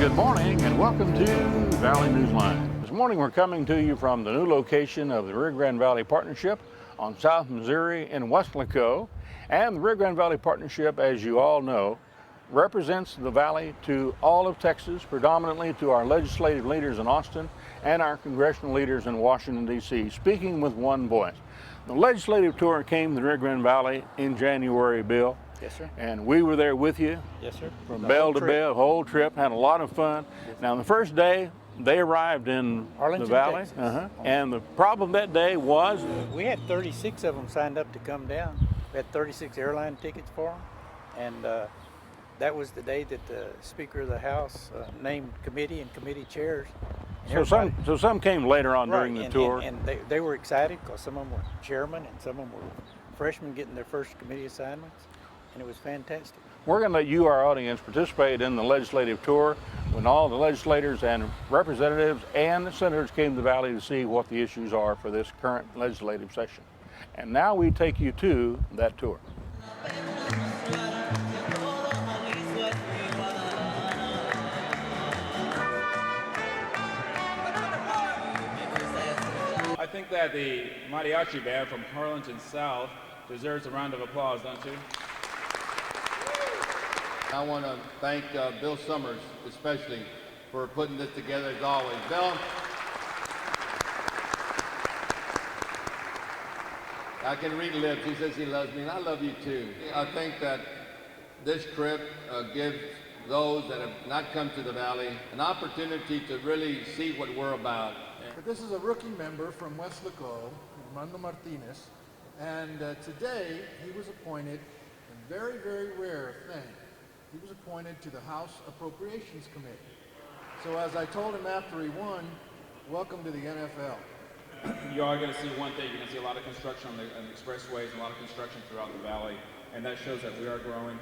Good morning and welcome to Valley Newsline. This morning we're coming to you from the new location of the Rio Grande Valley Partnership on South Missouri in Weslaco. And the Rio Grande Valley Partnership, as you all know, represents the valley to all of Texas, predominantly to our legislative leaders in Austin and our congressional leaders in Washington, D.C., speaking with one voice. The legislative tour came to the Rio Grande Valley in January, Bill. Yes, sir. And we were there with you. Yes, sir. From bell to bell, whole trip, had a lot of fun. Yes. Now, the first day, they arrived in Arlington, the valley. Texas. And the problem that day was? We had 36 of them signed up to come down. We had 36 airline tickets for them. And that was the day that the Speaker of the House named committee and committee chairs. So some came later on during the tour. And they were excited because some of them were chairmen and some of them were freshmen getting their first committee assignments. And it was fantastic. We're going to let you, our audience, participate in the legislative tour when all the legislators and representatives and the senators came to the valley to see what the issues are for this current legislative session. And now we take you to that tour. I think that the mariachi band from Arlington South deserves a round of applause, don't you? I want to thank Bill Summers, especially, for putting this together as always. Bill, I can read lips. He says he loves me, and I love you too. I think that this trip gives those that have not come to the Valley an opportunity to really see what we're about. But this is a rookie member from Weslaco, Armando Martinez, and today he was appointed, a very, very rare thing, he was appointed to the House Appropriations Committee. So as I told him after he won, welcome to the NFL. You are going to see one thing. You're going to see a lot of construction on the expressways and a lot of construction throughout the valley, and that shows that we are growing.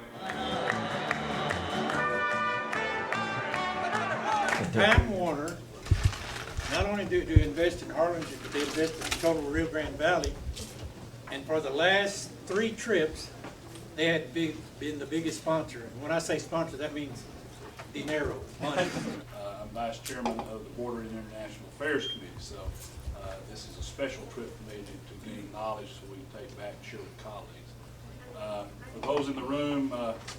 Time Warner not only do invest in Arlington, but they invest in the total Rio Grande Valley. And for the last 3 trips, they had been the biggest sponsor. And when I say sponsor, that means dinero, money. I'm Vice Chairman of the Border and International Affairs Committee, so this is a special trip for me to gain knowledge so we can take back and share with colleagues. For those in the room,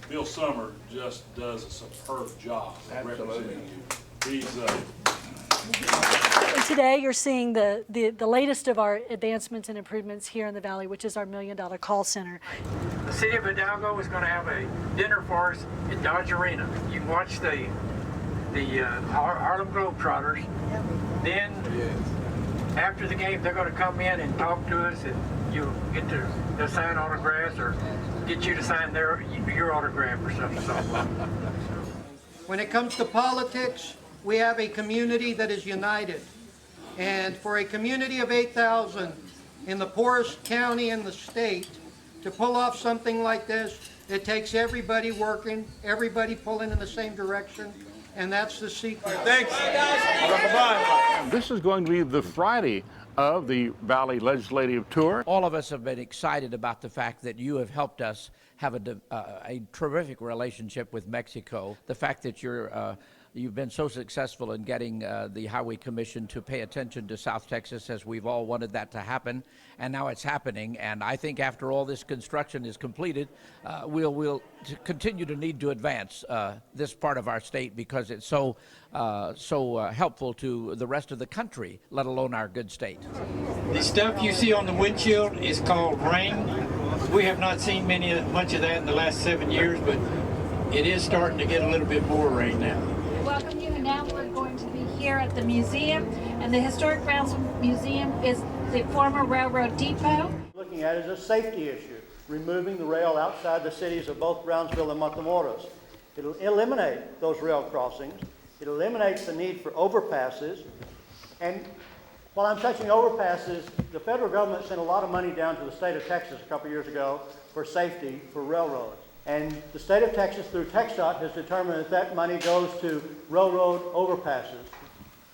Bill Summer just does a superb job of representing you. He's Today you're seeing the latest of our advancements and improvements here in the Valley, which is our $1 million call center. The city of Hidalgo is going to have a dinner for us at Dodge Arena. You can watch the Harlem Globetrotters. Then after the game, they're going to come in and talk to us, and you'll get to sign autographs or get you to sign your autograph or something. When it comes to politics, we have a community that is united. And for a community of 8,000 in the poorest county in the state to pull off something like this, it takes everybody working, everybody pulling in the same direction, and that's the secret. Thanks. This is going to be the Friday of the Valley Legislative Tour. All of us have been excited about the fact that you have helped us have a terrific relationship with Mexico. The fact that you've been so successful in getting the Highway Commission to pay attention to South Texas, as we've all wanted that to happen, and now it's happening. And I think after all this construction is completed, we'll continue to need to advance this part of our state because it's so helpful to the rest of the country, let alone our good state. The stuff you see on the windshield is called rain. We have not seen much of that in the last 7 years, but it is starting to get a little bit more rain now. Welcome you, and now we're going to be here at the museum, and the Historic Grounds Museum is the former railroad depot. Looking at it as a safety issue, removing the rail outside the cities of both Brownsville and Matamoros. It'll eliminate those rail crossings. It eliminates the need for overpasses. And while I'm touching overpasses, the federal government sent a lot of money down to the state of Texas a couple years ago for safety for railroads. And the state of Texas, through TxDOT, has determined that money goes to railroad overpasses.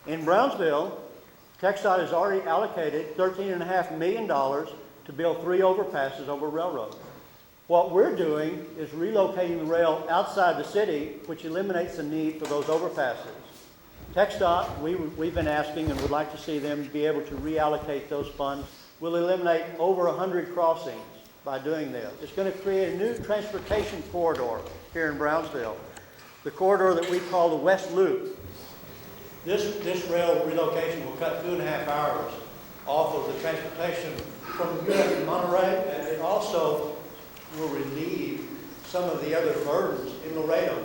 In Brownsville, TxDOT has already allocated $13.5 million to build 3 overpasses over railroads. What we're doing is relocating the rail outside the city, which eliminates the need for those overpasses. TxDOT, we've been asking and would like to see them be able to reallocate those funds. We'll eliminate over 100 crossings by doing this. It's going to create a new transportation corridor here in Brownsville, the corridor that we call the West Loop. This rail relocation will cut 2.5 hours off of the transportation from here to Monterey, and it also will relieve some of the other burdens in Laredo.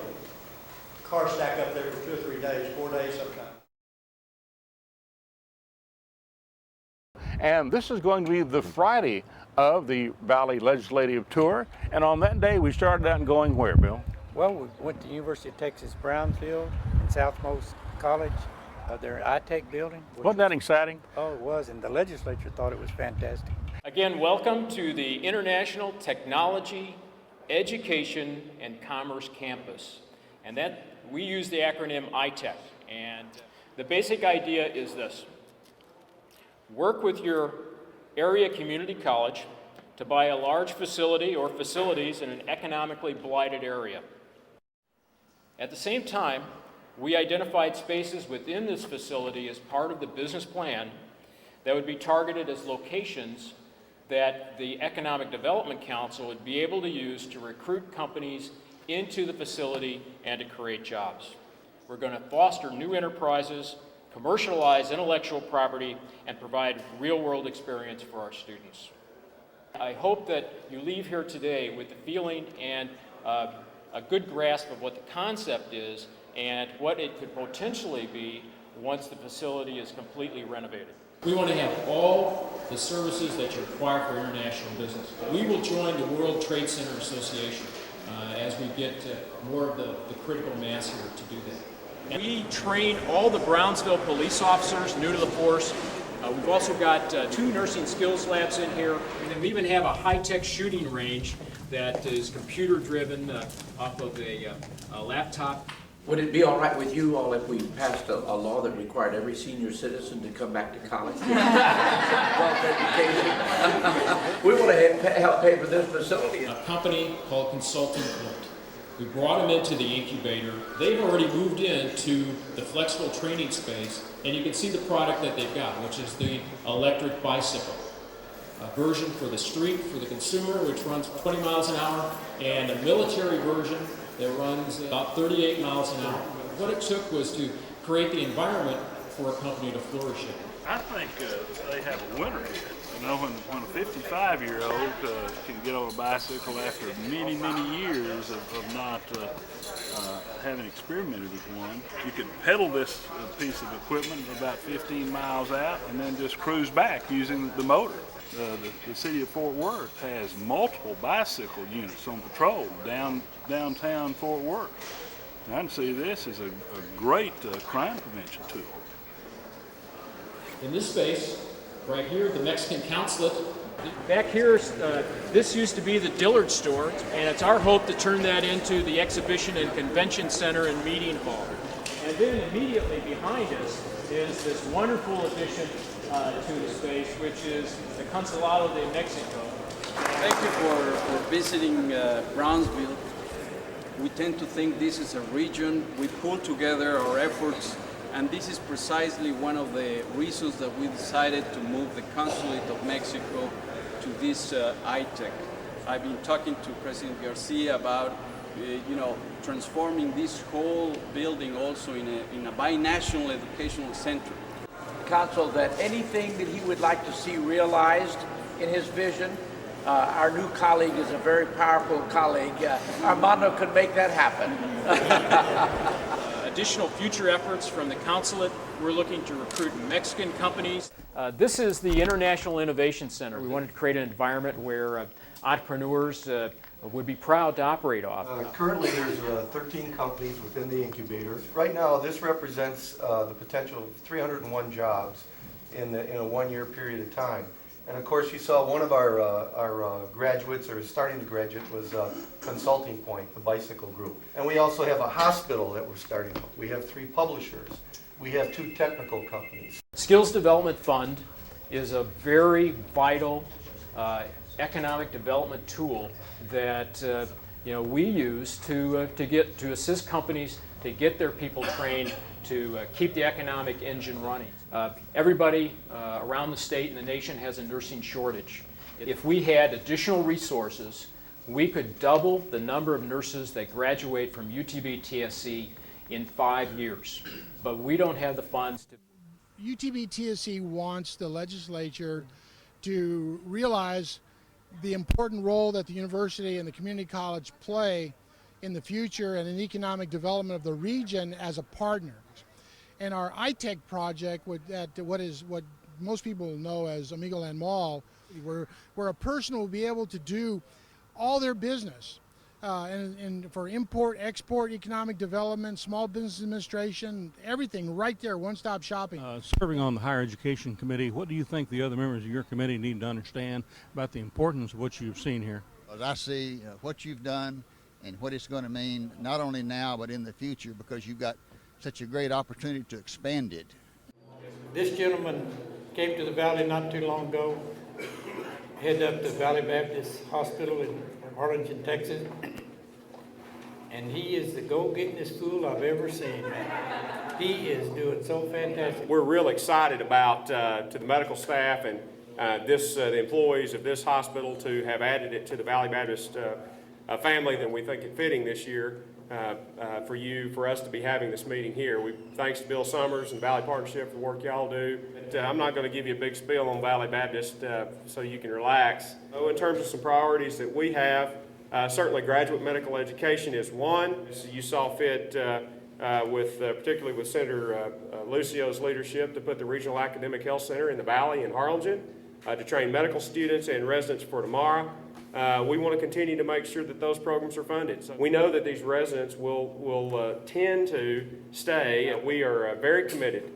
Cars stack up there for 2 or 3 days, 4 days sometimes. And this is going to be the Friday of the Valley Legislative Tour. And on that day, we started out going where, Bill? Well, we went to the University of Texas, Brownsville, and Southmost College, their iTech building. Wasn't that exciting? Oh, it was, and the legislature thought it was fantastic. Again, welcome to the International Technology, Education, and Commerce Campus. And that, we use the acronym ITEC. And the basic idea is this. Work with your area community college to buy a large facility or facilities in an economically blighted area. At the same time, we identified spaces within this facility as part of the business plan that would be targeted as locations that the Economic Development Council would be able to use to recruit companies into the facility and to create jobs. We're going to foster new enterprises, commercialize intellectual property, and provide real-world experience for our students. I hope that you leave here today with the feeling and a good grasp of what the concept is and what it could potentially be once the facility is completely renovated. We want to have all the services that you require for international business. We will join the World Trade Center Association as we get more of the critical mass here to do that. And we train all the Brownsville police officers new to the force. We've also got 2 nursing skills labs in here, and then we even have a high-tech shooting range that is computer-driven off of a laptop. Would it be all right with you all if we passed a law that required every senior citizen to come back to college? We want to help pay for this facility. A company called Consulting Point. We brought them into the incubator. They've already moved into the flexible training space, and you can see the product that they've got, which is the electric bicycle. A version for the street, for the consumer, which runs 20 miles an hour, and a military version that runs about 38 miles an hour. What it took was to create the environment for a company to flourish in. I think they have a winner here. You know, when a 55-year-old can get on a bicycle after many, many years of not having experimented with one, you can pedal this piece of equipment about 15 miles out and then just cruise back using the motor. The city of Fort Worth has multiple bicycle units on patrol downtown Fort Worth. And I see this as a great crime prevention tool. In this space, right here, the Mexican consulate. Back here, this used to be the Dillard store, and it's our hope to turn that into the exhibition and convention center and meeting hall. And then immediately behind us is this wonderful addition to the space, which is the Consulado de Mexico. Thank you for visiting Brownsville. We tend to think this is a region. We pull together our efforts, and this is precisely one of the reasons that we decided to move the Consulate of Mexico to this ITEC. I've been talking to President Garcia about transforming this whole building also in a binational educational center. Council, that anything that he would like to see realized in his vision, our new colleague is a very powerful colleague. Armando could make that happen. Additional future efforts from the consulate. We're looking to recruit Mexican companies. This is the International Innovation Center. We wanted to create an environment where entrepreneurs would be proud to operate off. Currently there's 13 companies within the incubator. Right now this represents the potential of 301 jobs in a one-year period of time. And of course you saw one of our graduates, or starting to graduate, was Consulting Point, the bicycle group. And we also have a hospital that we're starting up. We have 3 publishers. We have 2 technical companies. Skills Development Fund is a very vital economic development tool that we use to assist companies to get their people trained to keep the economic engine running. Everybody around the state and the nation has a nursing shortage. If we had additional resources, we could double the number of nurses that graduate from UTB-TSC in 5 years. But we don't have the funds to. UTB-TSC wants the legislature to realize the important role that the university and the community college play in the future and in economic development of the region as a partner. And our iTech project, what most people know as Amigoland Mall, where a person will be able to do all their business and for import, export, economic development, small business administration, everything right there, one-stop shopping. Serving on the Higher Education Committee, what do you think the other members of your committee need to understand about the importance of what you've seen here? I see what you've done and what it's going to mean, not only now but in the future, because you've got such a great opportunity to expand it. This gentleman came to the Valley not too long ago, headed up to Valley Baptist Hospital in Arlington, Texas, and he is the go-gettingest fool I've ever seen, man. He is doing so fantastic. We're real excited about to the medical staff and the employees of this hospital to have added it to the Valley Baptist family that we think it fitting this year for us to be having this meeting here. Thanks to Bill Summers and Valley Partnership for the work y'all do. I'm not going to give you a big spiel on Valley Baptist so you can relax. In terms of some priorities that we have, certainly graduate medical education is one. You saw fit particularly with Senator Lucio's leadership to put the Regional Academic Health Center in the Valley in Harlingen to train medical students and residents for tomorrow. We want to continue to make sure that those programs are funded. So we know that these residents will tend to stay. We are very committed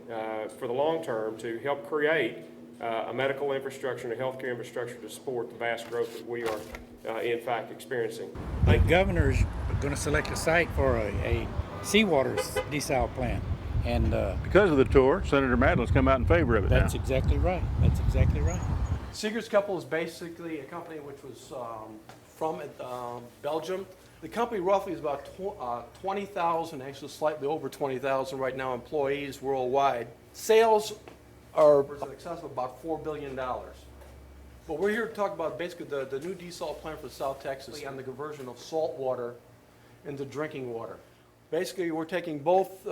for the long term to help create a medical infrastructure and a healthcare infrastructure to support the vast growth that we are in fact experiencing. The governor's going to select a site for a seawater desal plant. And because of the tour, Senator Madlin's come out in favor of it. That's exactly right. That's exactly right. Seegers Couple is basically a company which was from Belgium. The company roughly is about 20,000, actually slightly over 20,000 right now, employees worldwide. Sales are in excess of about $4 billion. But we're here to talk about basically the new desal plant for South Texas and the conversion of salt water into drinking water. Basically, we're taking both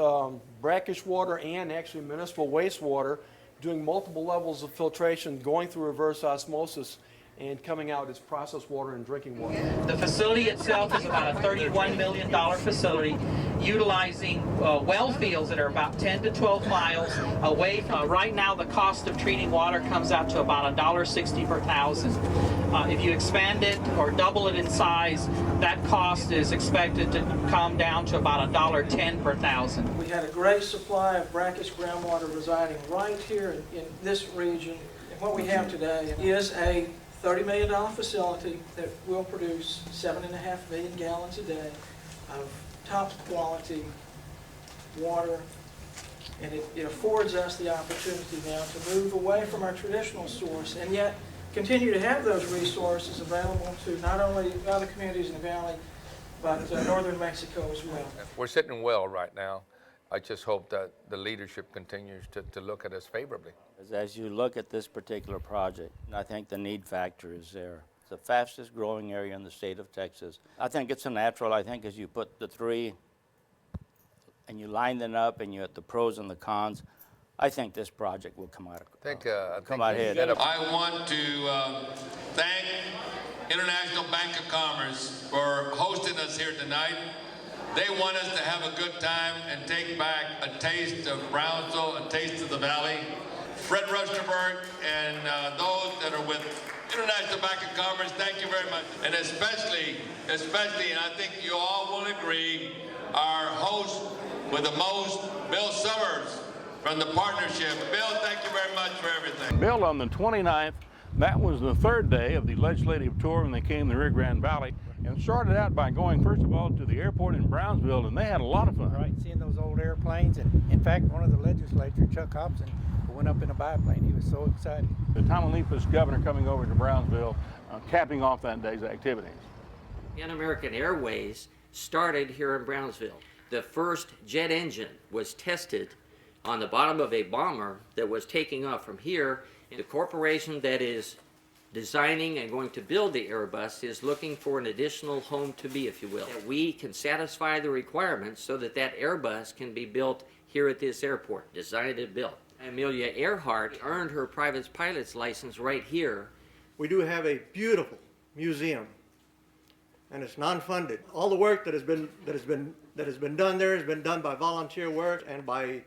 brackish water and actually municipal wastewater, doing multiple levels of filtration, going through reverse osmosis, and coming out as processed water and drinking water. The facility itself is about a $31 million facility, utilizing well fields that are about 10 to 12 miles away from. Right now, the cost of treating water comes out to about $1.60 per thousand. If you expand it or double it in size, that cost is expected to come down to about $1.10 per thousand. We had a great supply of brackish groundwater residing right here in this region. And what we have today is a $30 million facility that will produce 7.5 million gallons a day of top quality water. And it affords us the opportunity now to move away from our traditional source and yet continue to have those resources available to not only other communities in the valley, but northern Mexico as well. We're sitting well right now. I just hope that the leadership continues to look at us favorably. As you look at this particular project, I think the need factor is there. It's the fastest growing area in the state of Texas. I think it's a natural. I think as you put the three and you line them up and you have the pros and the cons, I think this project will come out ahead. I want to thank International Bank of Commerce for hosting us here tonight. They want us to have a good time and take back a taste of Brownsville, a taste of the Valley. Fred Rustenberg and those that are with International Bank of Commerce, thank you very much. And especially, and I think you all will agree, our host with the most, Bill Summers from the partnership. Bill, thank you very much for everything. Bill, on the 29th, that was the third day of the legislative tour when they came to the Rio Grande Valley, and started out by going, first of all, to the airport in Brownsville, and they had a lot of fun. Right, seeing those old airplanes, and in fact, one of the legislators, Chuck Hobson, went up in a biplane. He was so excited. The Tamaulipas governor coming over to Brownsville capping off that day's activities. Pan American Airways started here in Brownsville. The first jet engine was tested on the bottom of a bomber that was taking off from here. The corporation that is designing and going to build the Airbus is looking for an additional home to be, if you will. That we can satisfy the requirements so that that Airbus can be built here at this airport, designed and built. Amelia Earhart earned her private pilot's license right here. We do have a beautiful museum, and it's non-funded. All the work that has been done there has been done by volunteer work and by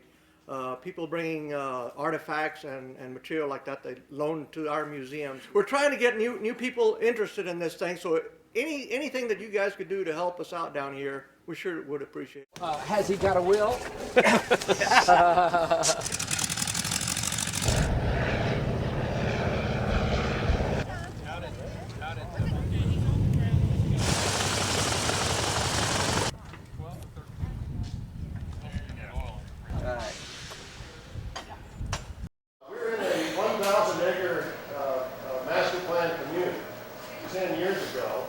people bringing artifacts and material like that they loan to our museums. We're trying to get new people interested in this thing, so anything that you guys could do to help us out down here, we sure would appreciate it. Has he got a will? We're in a 1,000-acre master plan community 10 years ago.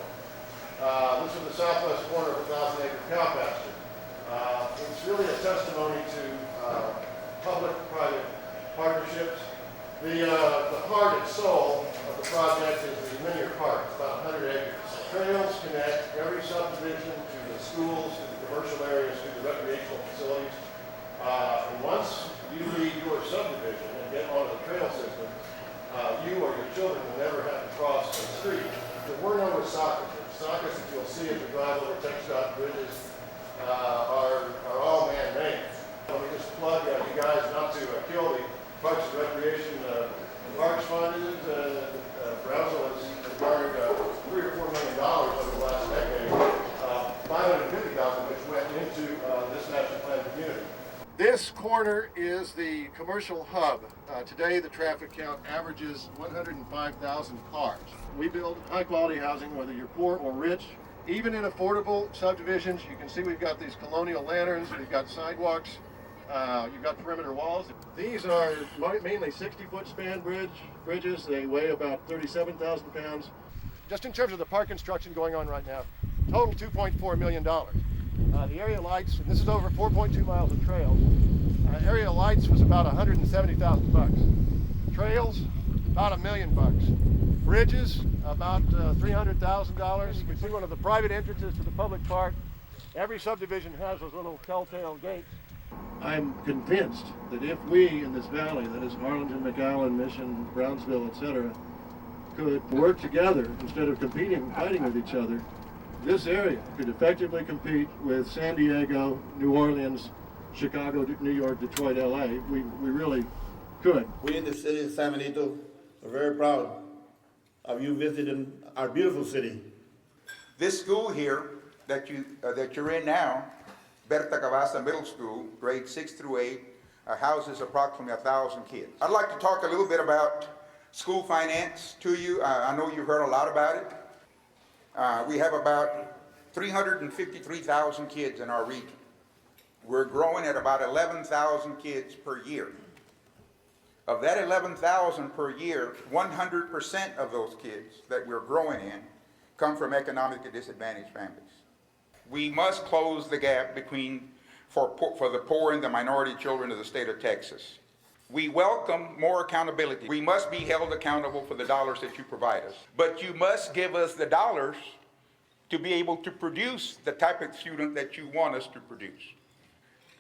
This is the southwest corner of a 1,000-acre cow pasture. It's really a testimony to public-private partnerships. The heart and soul of the project is the linear park. It's about 100 acres. Trails connect every subdivision to the schools, to the commercial areas, to the recreational facilities. And once you leave your subdivision and get onto the trail system, you or your children will never have to cross the street. There were no sockets. The sockets that you'll see as you drive over Texas bridges are all man-made. Let me just plug you guys not to kill the Parks and Recreation Parks Fund. Brownsville has garnered $3 or $4 million over the last decade, $550,000 which went into this master plan community. This corner is the commercial hub. Today the traffic count averages 105,000 cars. We build high quality housing whether you're poor or rich. Even in affordable subdivisions, you can see we've got these colonial lanterns, we've got sidewalks, you've got perimeter walls. These are mainly 60-foot span bridges. They weigh about 37,000 pounds. Just in terms of the park construction going on right now, total $2.4 million. The area lights, and this is over 4.2 miles of trails. Area lights was about $170,000. Trails, about $1 million. Bridges, about $300,000. We see one of the private entrances to the public park. Every subdivision has those little telltale gates. I'm convinced that if we in this valley, that is Arlington, McAllen, Mission, Brownsville, etc., could work together instead of competing and fighting with each other, this area could effectively compete with San Diego, New Orleans, Chicago, New York, Detroit, LA. We really could. We in the city of San Benito are very proud of you visiting our beautiful city. This school here that you're in now, Berta Cavazza Middle School, grades 6 through 8, houses approximately 1,000 kids. I'd like to talk a little bit about school finance to you. I know you've heard a lot about it. We have about 353,000 kids in our region. We're growing at about 11,000 kids per year. Of that 11,000 per year, 100% of those kids that we're growing in come from economically disadvantaged families. We must close the gap for the poor and the minority children of the state of Texas. We welcome more accountability. We must be held accountable for the dollars that you provide us. But you must give us the dollars to be able to produce the type of student that you want us to produce.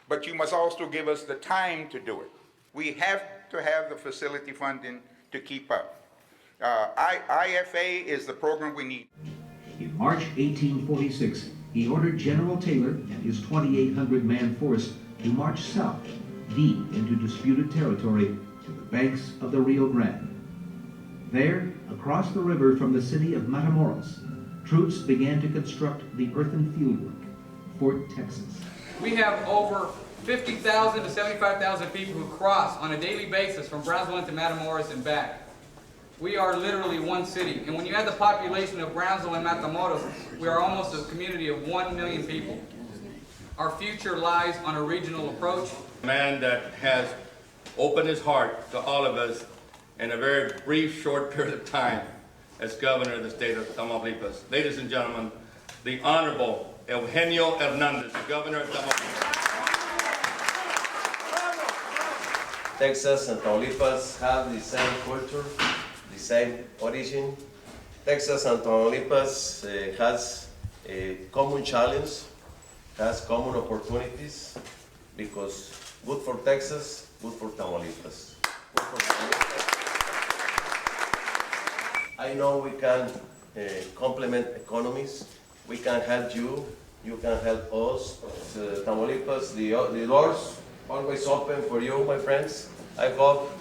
But you must also give us the time to do it. We have to have the facility funding to keep up. IFA is the program we need. In March 1846, he ordered General Taylor and his 2,800-man force to march south, deep into disputed territory, to the banks of the Rio Grande. There, across the river from the city of Matamoros, troops began to construct the earthen fieldwork, Fort Texas. We have over 50,000 to 75,000 people who cross on a daily basis from Brownsville into Matamoros and back. We are literally one city, and when you add the population of Brownsville and Matamoros, we are almost a community of 1 million people. Our future lies on a regional approach. A man that has opened his heart to all of us in a very brief, short period of time as governor of the state of Tamaulipas. Ladies and gentlemen, the Honorable Eugenio Hernandez, governor of Tamaulipas. Texas and Tamaulipas have the same culture, the same origin. Texas and Tamaulipas has a common challenge, has common opportunities, because good for Texas, good for Tamaulipas. Good for Tamaulipas. I know we can complement economies. We can help you. You can help us. Tamaulipas, the doors always open for you, my friends. I hope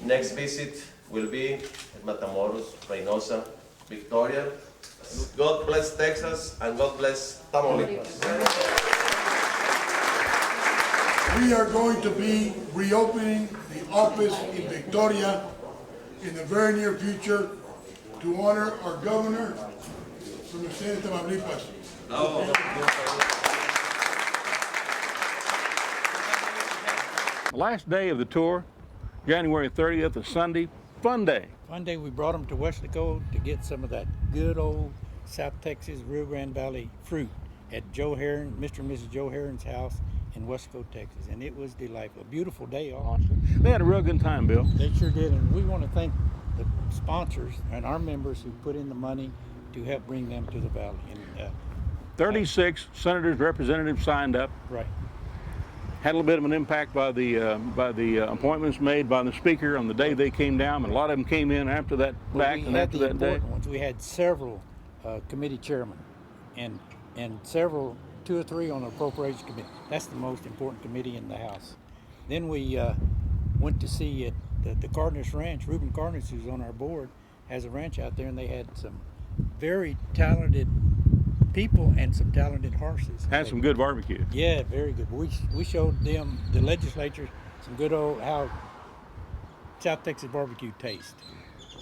next visit will be at Matamoros, Reynosa, Victoria. God bless Texas and God bless Tamaulipas. We are going to be reopening the office in Victoria in the very near future to honor our governor from the state of Tamaulipas. The last day of the tour, January 30th, a Sunday, fun day. One day we brought them to Weslaco to get some of that good old South Texas Rio Grande Valley fruit at Joe Heron, Mr. and Mrs. Joe Heron's house in Weslaco, Texas, and it was delightful. A beautiful day. Awesome. They had a real good time, Bill. They sure did, and we want to thank the sponsors and our members who put in the money to help bring them to the valley. And 36 senators, representatives signed up. Right. Had a little bit of an impact by the appointments made by the speaker on the day they came down, and a lot of them came in after that after that day. Ones. We had several committee chairmen and several, 2 or 3 on the Appropriations Committee. That's the most important committee in the House. Then we went to see at the Cardenas Ranch. Reuben Cardenas, who's on our board, has a ranch out there, and they had some very talented people and some talented horses. Had some good barbecue. Yeah, very good. We showed them, the legislators, some good old how South Texas barbecue tastes.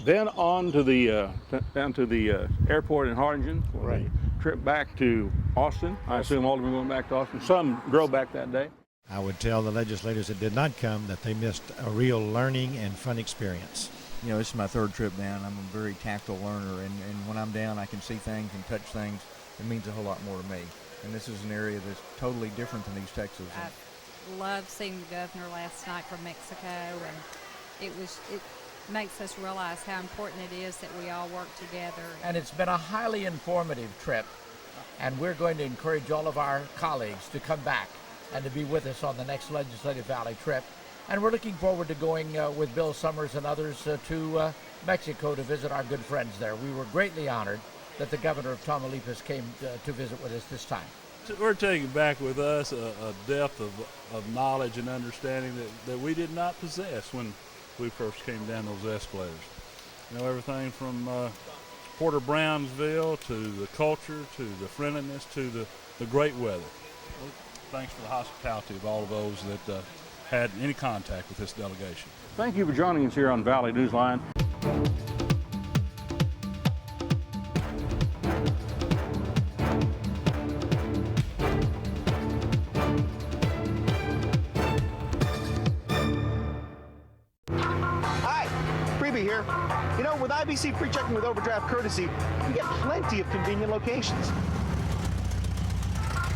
Then on to the down to the airport in Harlingen. Right. Trip back to Austin. I assume all of them are going back to Austin. Some drove back that day. I would tell the legislators that did not come that they missed a real learning and fun experience. You know, this is my 3rd trip down. I'm a very tactile learner, and when I'm down, I can see things and touch things. It means a whole lot more to me. And this is an area that's totally different than East Texas. I loved seeing the governor last night from Mexico, and it makes us realize how important it is that we all work together. And it's been a highly informative trip, and we're going to encourage all of our colleagues to come back and to be with us on the next Legislative Valley trip. And we're looking forward to going with Bill Summers and others to Mexico to visit our good friends there. We were greatly honored that the governor of Tamaulipas came to visit with us this time. We're taking back with us a depth of knowledge and understanding that we did not possess when we first came down those escalators. You know, everything from Porter Brownsville to the culture to the friendliness to the great weather. Well, thanks for the hospitality of all of those that had any contact with this delegation. Thank you for joining us here on Valley Newsline. Here. You know, with IBC pre-checking with overdraft courtesy, you get plenty of convenient locations.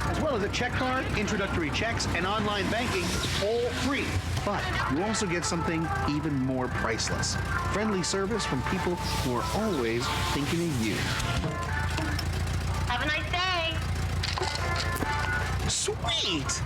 As well as a check card, introductory checks, and online banking, all free. But you also get something even more priceless. Friendly service from people who are always thinking of you. Have a nice day. Sweet!